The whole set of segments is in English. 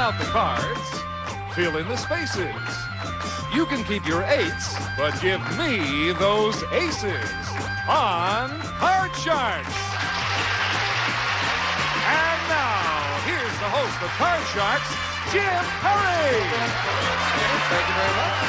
out the cards, fill in the spaces. You can keep your 8s, but give me those aces on Card Sharks. And now, here's the host of Card Sharks, Jim Perry. Thank you very much.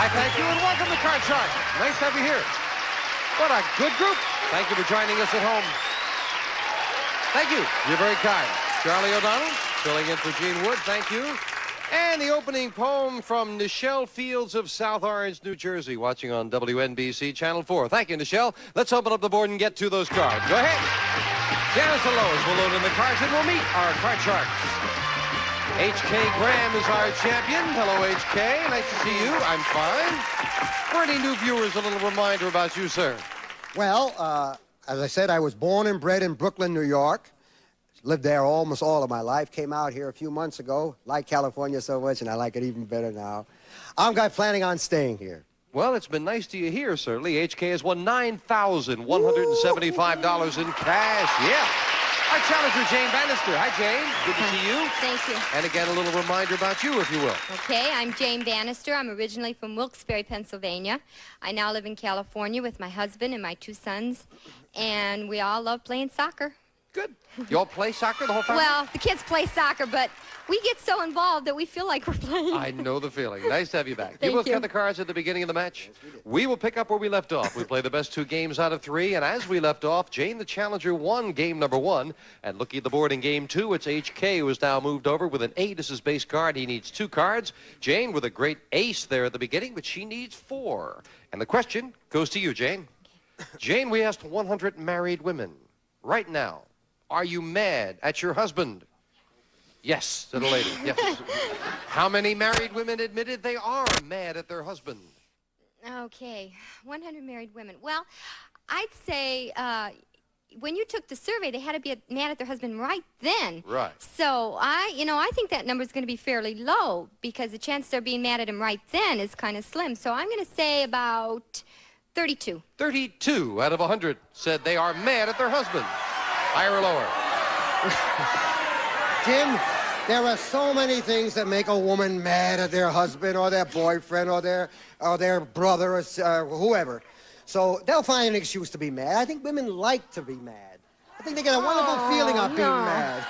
I thank you and welcome to Card Sharks. Nice to have you here. What a good group. Thank you for joining us at home. Thank you. You're very kind. Charlie O'Donnell, filling in for Gene Wood. Thank you. And the opening poem from Nichelle Fields of South Orange, New Jersey, watching on WNBC Channel 4. Thank you, Nichelle. Let's open up the board and get to those cards. Go ahead. Janice and Lois will load in the cards and we'll meet our Card Sharks. H.K. Graham is our champion. Hello, H.K. Nice to see you. I'm fine. For any new viewers, a little reminder about you, sir. Well, as I said, I was born and bred in Brooklyn, New York. Lived there almost all of my life. Came out here a few months ago. Like California so much, and I like it even better now. I'm planning on staying here. Well, it's been nice to you here, certainly. HK has won $9,175 in cash. Yeah. Our challenger, Jane Bannister. Hi, Jane. Good to see you. Thank you. And again, a little reminder about you, if you will. Okay, I'm Jane Bannister. I'm originally from Wilkes-Barre, Pennsylvania. I now live in California with my husband and my 2 sons, and we all love playing soccer. Good. You all play soccer, the whole family? Well, the kids play soccer, but we get so involved that we feel like we're playing. I know the feeling. Nice to have you back. Thank you both you. got the cards at the beginning of the match? Yes, we will pick up where we left off. We play the best 2 games out of 3, and as we left off, Jane, the challenger, won game number 1. And looking at the board in game 2, it's HK who has now moved over with an 8 as his base card. He needs 2 cards. Jane with a great ace there at the beginning, but she needs 4. And the question goes to you, Jane. Jane, we asked 100 married women right now. Are you mad at your husband? Yes, said a lady. Yes. How many married women admitted they are mad at their husband? Okay, 100 married women. Well, I'd say when you took the survey, they had to be mad at their husband right then. Right. So I think that number is going to be fairly low because the chance they're being mad at him right then is kind of slim. So I'm going to say about 32. 32 out of 100 said they are mad at their husband. Higher or lower? Jim, there are so many things that make a woman mad at their husband or their boyfriend or their brother or whoever. So they'll find an excuse to be mad. I think women like to be mad. I think they get a wonderful feeling of being mad.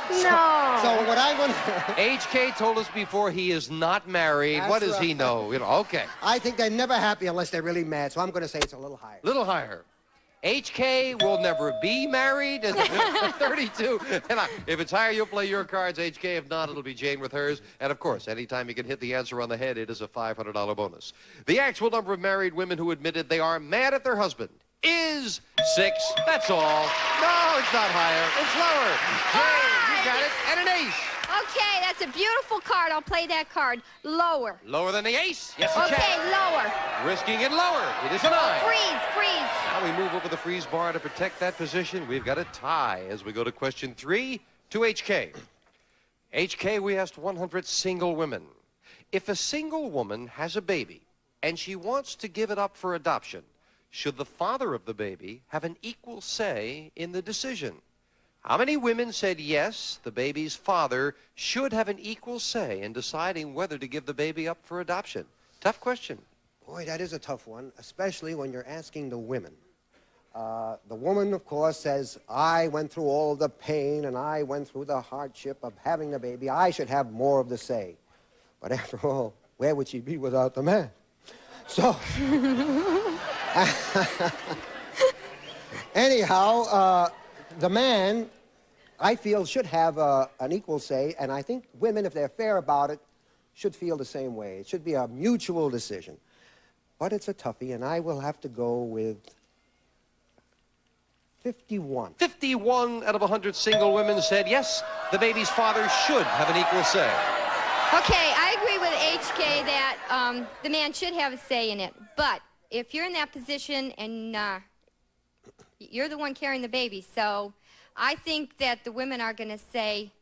So what I'm going to... HK told us before he is not married. That's what does he right. know? Okay. I think they're never happy unless they're really mad, so I'm going to say it's a little higher. Little higher. HK will never be married at 32. And if it's higher, you'll play your cards, HK. If not, it'll be Jane with hers. And, of course, anytime you can hit the answer on the head, it is a $500 bonus. The actual number of married women who admitted they are mad at their husband is 6. That's all. No, it's not higher. It's lower. Jane, you got it. And an ace. Okay, that's a beautiful card. I'll play that card. Lower. Lower than the ace. Yes, you Okay, can. lower. Risking it lower. It is a 9. Freeze, freeze. Now we move over the freeze bar to protect that position. We've got a tie as we go to question 3 to HK. HK, we asked 100 single women. If a single woman has a baby and she wants to give it up for adoption, should the father of the baby have an equal say in the decision? How many women said yes, the baby's father should have an equal say in deciding whether to give the baby up for adoption? Tough question. Boy, that is a tough one, especially when you're asking the women. The woman, of course, says, I went through all the pain and I went through the hardship of having the baby. I should have more of the say. But after all, where would she be without the man? So, anyhow, the man, I feel, should have an equal say, and I think women, if they're fair about it, should feel the same way. It should be a mutual decision. But it's a toughie, and I will have to go with 51. 51 out of 100 single women said yes, the baby's father should have an equal say. Okay, I agree with HK that the man should have a say in it. But if you're in that position and you're the one carrying the baby, so I think that the women are going to say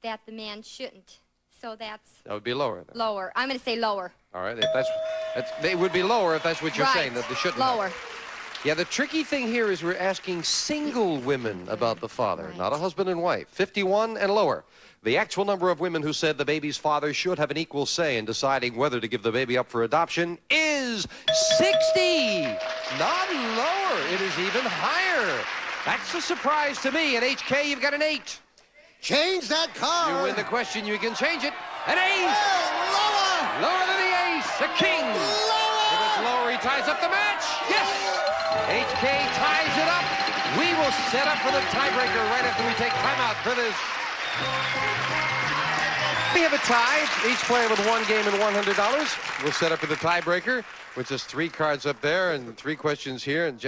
that the man shouldn't. So that would be lower. Then. Lower. I'm going to say lower. All right, if they would be lower if that's what you're saying, that they shouldn't. Lower. Yeah, the tricky thing here is we're asking single women about the father, not a husband and wife. 51 and lower. The actual number of women who said the baby's father should have an equal say in deciding whether to give the baby up for adoption is 60. Not lower. It is even higher. That's a surprise to me. And HK, you've got an 8. Change that card. You win the question, you can change it. An ace! Oh, lower! Lower than the ace, a king. Lower! If it's lower, he ties up the match. Yes! HK ties it up. We will set up for the tiebreaker right after we take timeout for this. We have a tie, each player with 1 game and $100. We'll set up for the tiebreaker, with just 3 cards up there and 3 questions here. And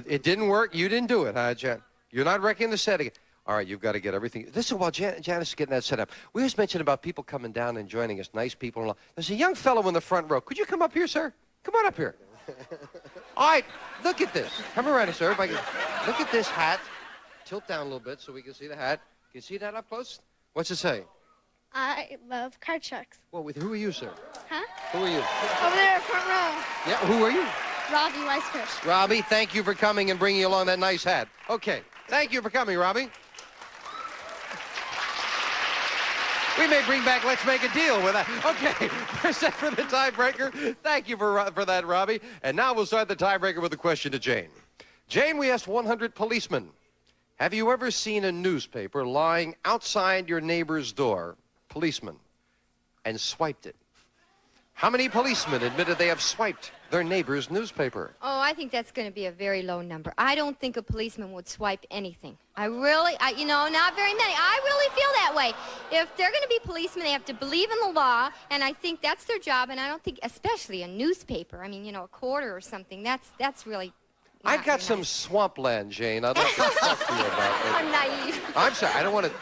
it didn't work. You didn't do it, huh, Jan? You're not wrecking the setting. All right, you've got to get everything. This is while Janice is getting that set up. We just mentioned about people coming down and joining us, nice people. And all. There's a young fellow in the front row. Could you come up here, sir? Come on up here. All right, look at this. Come around, sir. If I can. Look at this hat. Tilt down a little bit so we can see the hat. Can you see that up close? What's it say? I love card sharks. Well, who are you, sir? Huh? Who are you? Over there, front row. Yeah, who are you? Robbie Weisskirch. Robbie, thank you for coming and bringing along that nice hat. Okay, thank you for coming, Robbie. We may bring back Let's Make a Deal with that. Okay, we're set for the tiebreaker. Thank you for that, Robbie. And now we'll start the tiebreaker with a question to Jane. Jane, we asked 100 policemen, have you ever seen a newspaper lying outside your neighbor's door, policeman, and swiped it? How many policemen admitted they have swiped their neighbor's newspaper? Oh, I think that's going to be a very low number. I don't think a policeman would swipe anything. Not very many. I really feel that way. If they're going to be policemen, they have to believe in the law, and I think that's their job, and I don't think, especially a newspaper, I mean, a quarter or something, that's really I've got very some nice. swampland, Jane. I'd like to talk to you about it. I'm naive. I'm sorry. I don't want to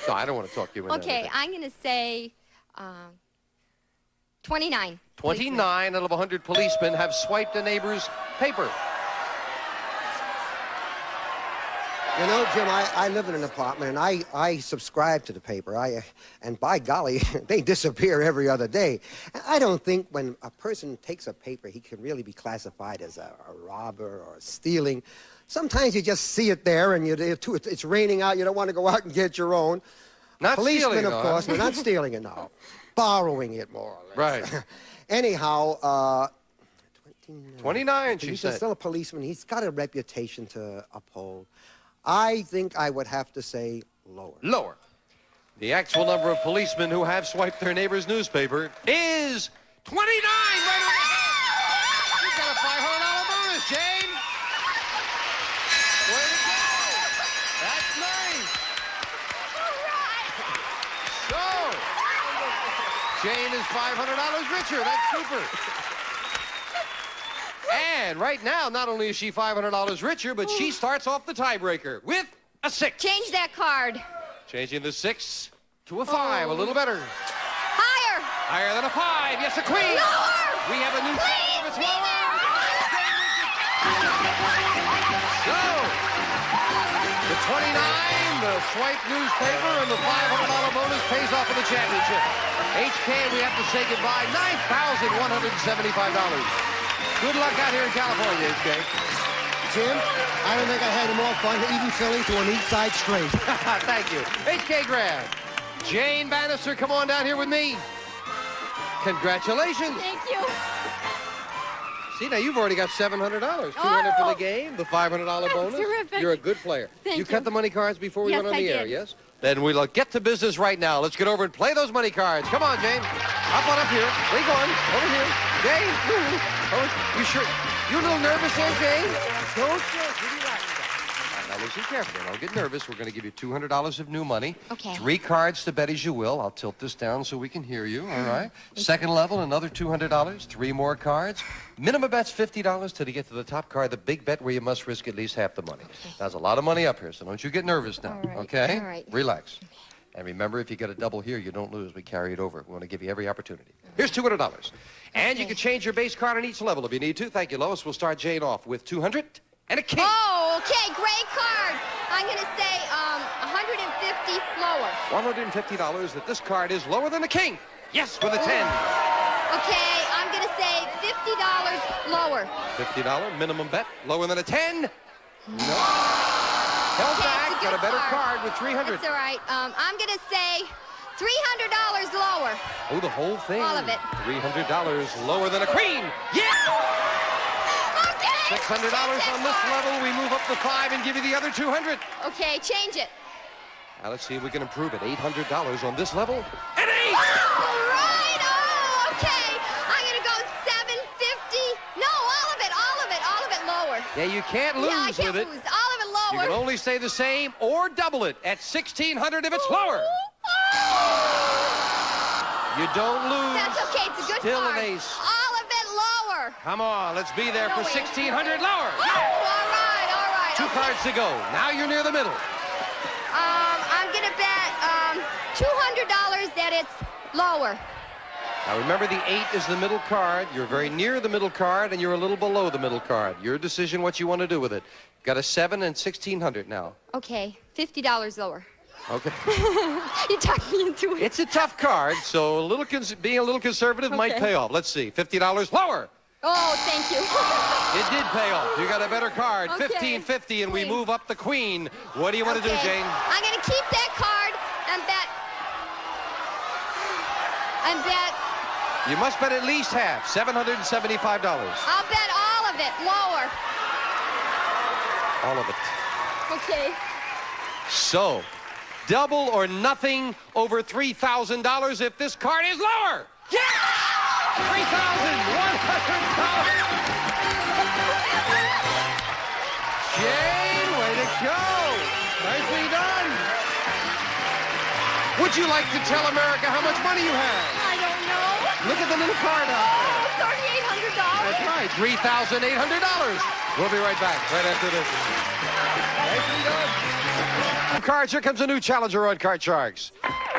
talk to you about Okay, anything. I'm going to say 29. 29 out of 100 policemen have swiped a neighbor's paper. You know, Jim, I live in an apartment, and I subscribe to the paper. And by golly, they disappear every other day. And I don't think when a person takes a paper, he can really be classified as a robber or stealing. Sometimes you just see it there, and it's raining out. You don't want to go out and get your own. Not Policemen, stealing, of though, course, huh? they're not stealing it now. Borrowing it, more or less. Right. Anyhow, 29, she he's said. still a policeman. He's got a reputation to uphold. I think I would have to say lower. Lower. The actual number of policemen who have swiped their neighbor's newspaper is 29. Right on the head. You got a $500 bonus, Jane. Way to go. That's nice. So, Jane is $500 richer. That's super. And right now, not only is she $500 richer, but she starts off the tiebreaker with a 6. Change that card. Changing the 6 to a 5, a little better. Higher. Higher than a 5. Yes, a queen. Lower. We have a new Please, it's be lower. there. So, the 29, the swipe newspaper, and the $500 bonus pays off for the championship. HK, we have to say goodbye. $9,175. Good luck out here in California, HK. Jim, I don't think I had more fun eating Philly to an East Side straight. Thank you. HK Graham. Jane Bannister, come on down here with me. Congratulations. Thank you. See, now you've already got $700. $200 for the game, the $500 bonus. terrific. You're a good player. Thank you cut you. the money cards before we Yes, went on the I air, did. yes? Then we'll get to business right now. Let's get over and play those money cards. Come on, Jane. Up on up here. Where you going? Over here. Jane. Oh, you sure? You a little nervous there, Jane? Don't now listen carefully. Don't get nervous. We're going to give you $200 of new money. Okay. 3 cards to bet as you will. I'll tilt this down so we can hear you. All right. Second level, another $200. 3 more cards. Minimum bet's $50 till you get to the top card. The big bet where you must risk at least half the money. There's a lot of money up here, so don't you get nervous now. All right. Okay? All right. Relax. And remember, if you get a double here, you don't lose. We carry it over. We want to give you every opportunity. Here's $200. And you Okay. can change your base card on each level if you need to. Thank you, Lois. We'll start Jane off with 200 and a king. Oh, okay, great card. I'm going to say 150 lower. $150 that this card is lower than a king. Yes, with a 10. Okay, I'm going to say 50 lower. $50 minimum bet. Lower than a 10? No. Held Okay, back. it's a Got a good better card. card with 300. That's all right. I'm going to say $300 lower. Oh, the whole thing. All of it. $300 lower than a queen. Yeah! Okay. $600 on this level. We move up the 5 and give you the other 200. Okay, change it. Now let's see if we can improve it. $800 on this level. An 8! All right. Oh, okay. I'm going to go $750. No, all of it lower. Yeah, you can't lose Yeah, I can't with it. lose. All of it lower. You can only stay the same or double it at $1,600 if it's lower. You don't lose. That's okay. It's a good Still card. an ace. All of it lower. Come on, let's be there No for way. $1,600 lower. Oh, all right. Two Okay. cards to go. Now you're near the middle. I'm going to bet $200 that it's lower. Now remember, the 8 is the middle card. You're very near the middle card, and you're a little below the middle card. Your decision what you want to do with it. Got a 7 and $1,600 now. Okay, $50 lower. Okay. You talked me into it. It's a tough card, so being a little conservative might Okay. pay off. Let's see. $50 lower. Oh, thank you. It did pay off. You got a better card. Okay. $1,550, and we Queen. move up the queen. What do you want to do, Okay. Jane? I'm going to keep that card and bet. You must bet at least half. $775. I'll bet all of it lower. All of it. Okay. So, double or nothing over $3,000 if this card is lower. Yeah! $3,100. Jane, way to go. Nicely done. Would you like to tell America how much money you have? I don't know. Look at the little card out there. $3,800. That's right, $3,800. We'll be right back right after this. Nicely done. Cards, here comes a new challenger on Card Sharks.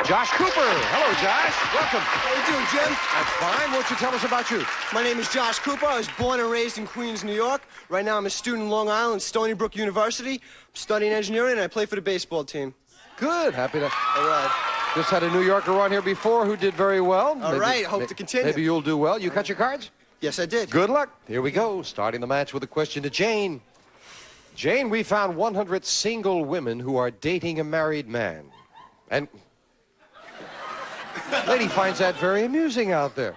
Josh Cooper. Hello, Josh. Welcome. How you doing, Jim? That's fine. Won't you tell us about you? My name is Josh Cooper. I was born and raised in Queens, New York. Right now, I'm a student in Long Island, Stony Brook University. I'm studying engineering, and I play for the baseball team. Good. Happy to. All right. Just had a New Yorker on here before who did very well. All right. Hope to continue. Maybe you'll do well. You cut your cards? Yes, I did. Good luck. Here we go. Starting the match with a question to Jane. Jane, we found 100 single women who are dating a married man. And lady finds that very amusing out there.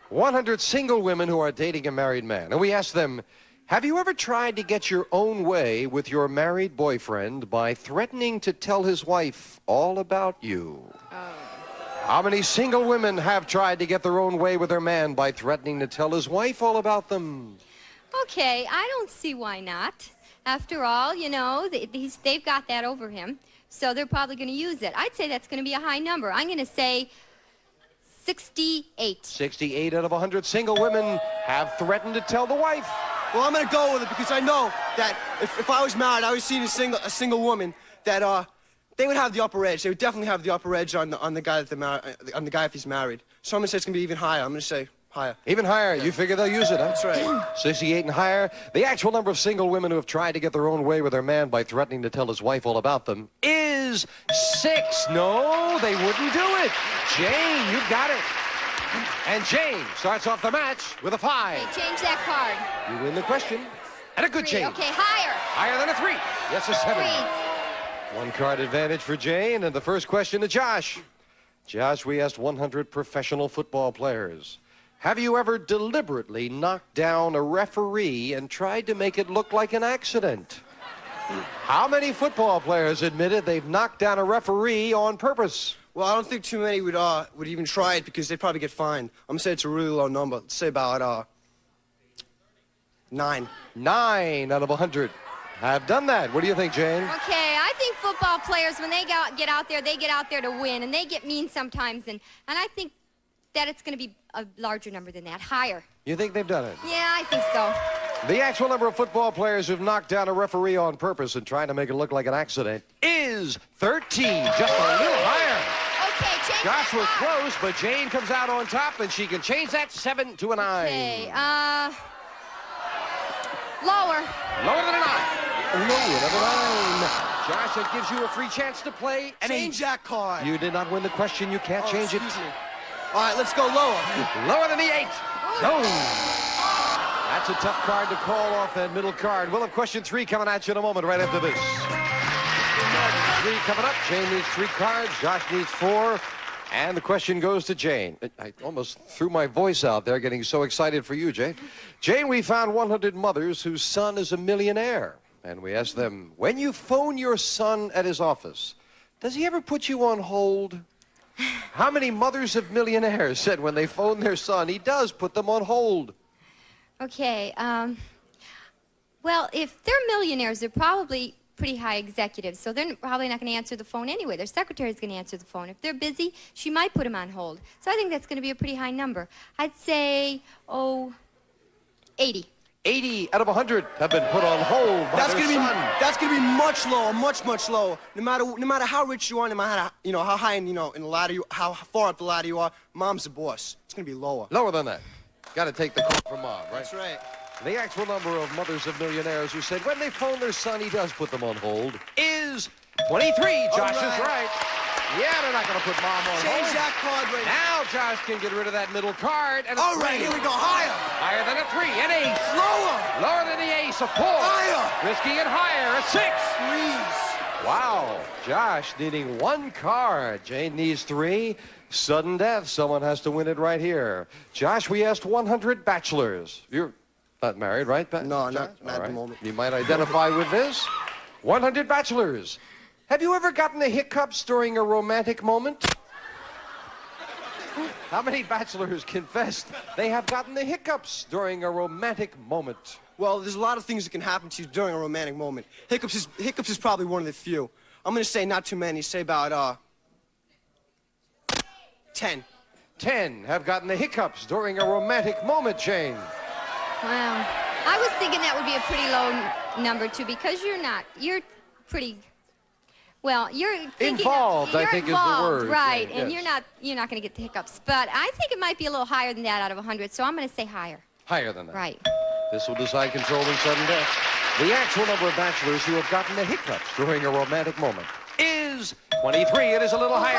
100 single women who are dating a married man. And we asked them, have you ever tried to get your own way with your married boyfriend by threatening to tell his wife all about you? How many single women have tried to get their own way with their man by threatening to tell his wife all about them? Okay, I don't see why not. After all, you know, they've got that over him, so they're probably going to use it. I'd say that's going to be a high number. I'm going to say 68. 68 out of 100 single women have threatened to tell the wife. Well, I'm going to go with it because I know that if I was married, I was seeing a single woman, that they would have the upper edge. They would definitely have the upper edge on the guy on the guy if he's married. So I'm going to say it's going to be even higher. I'm going to say higher. Even higher. You figure they'll use it, huh? That's right. 68 and higher. The actual number of single women who have tried to get their own way with their man by threatening to tell his wife all about them is 6. No, they wouldn't do it. Jane, you've got it. And Jane starts off the match with a 5. Okay, change that card. You win the question. And a good 3. change. Okay, higher. Higher than a 3. Yes, a 7. Please. One card advantage for Jane. And the first question to Josh. Josh, we asked 100 professional football players. Have you ever deliberately knocked down a referee and tried to make it look like an accident? How many football players admitted they've knocked down a referee on purpose? Well, I don't think too many would even try it because they'd probably get fined. I'm going to say it's a really low number. Let's say about 9. 9 out of 100 have done that. What do you think, Jane? Okay, I think football players, when they get out there, they get out there to win, and they get mean sometimes, and I think that it's going to be a larger number than that, higher. You think they've done it? Yeah, I think so. The actual number of football players who've knocked down a referee on purpose and trying to make it look like an accident is 13, just a little higher. Okay, change Josh was that card. close, but Jane comes out on top, and she can change that 7 to a 9. Okay, lower. Lower than a 9. Lower than a 9. Josh, that gives you a free chance to play an 8. Change that card. You did not win the question. You can't change it. Excuse me. All right, let's go lower. Lower than the 8. No. It's a tough card to call off that middle card. We'll have question 3 coming at you in a moment right after this. 3 coming up. Jane needs 3 cards. Josh needs 4. And the question goes to Jane. I almost threw my voice out there getting so excited for you, Jane. Jane, we found 100 mothers whose son is a millionaire. And we asked them, when you phone your son at his office, does he ever put you on hold? How many mothers of millionaires said when they phone their son, he does put them on hold? Okay, well, if they're millionaires, they're probably pretty high executives, so they're probably not going to answer the phone anyway. Their secretary's going to answer the phone. If they're busy, she might put him on hold. So I think that's going to be a pretty high number. I'd say, 80. 80 out of 100 have been put on hold by their son. That's gonna be much lower, much lower. No matter how rich you are, no matter how high in in the ladder how far up the ladder you are, mom's the boss. It's gonna be lower. Lower than that. Got to take the call from mom, right? That's right. The actual number of mothers of millionaires who said when they phone their son, he does put them on hold is 23. Josh is right. Yeah, they're not going to put mom on Change hold. that card right Now Josh can get rid of that middle card. And All right, here we go. Higher. Higher than a 3. An ace. Lower. Lower than the ace. A 4. Higher. Risky and higher. A 6. Threes. Wow. Josh needing 1 card. Jane needs 3. Sudden death. Someone has to win it right here. Josh, we asked 100 bachelors. You're not married, right? No, Josh? not All at the right. moment. You might identify with this. 100 bachelors. Have you ever gotten the hiccups during a romantic moment? How many bachelors confessed they have gotten the hiccups during a romantic moment? Well, there's a lot of things that can happen to you during a romantic moment. Hiccups is probably one of the few. I'm gonna say not too many. Say about 10. 10 have gotten the hiccups during a romantic moment, Jane. Wow. I was thinking that would be a pretty low number, too, because you're pretty... Well, you're thinking Involved, you're I think, involved, is the word. right? Jane, And yes. you're not going to get the hiccups. But I think it might be a little higher than that out of 100. So I'm going to say higher. Higher than that. Right. This will decide controlling sudden death. The actual number of bachelors who have gotten the hiccups during a romantic moment is 23. It is a little higher.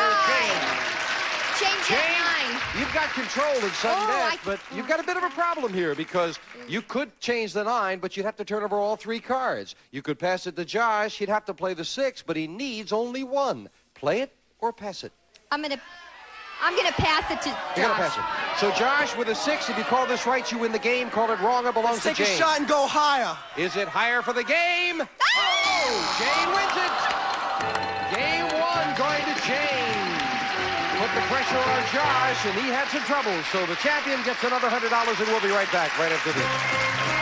Change Jane, that line. you've got control in sudden Oh, death, but you've got a bit of a problem here because you could change the 9, but you'd have to turn over all 3 cards. You could pass it to Josh. He'd have to play the 6, but he needs only 1. Play it or pass it. I'm gonna pass it to Josh. You're gonna pass it. So Josh, with a 6, if you call this right, you win the game. Call it wrong, it belongs Let's to take Jane. a shot and go higher. Is it higher for the game? Oh! Jane wins it. Game 1 going to Jane. Put the pressure on Josh, and he had some trouble. So the champion gets another $100, and we'll be right back right after this.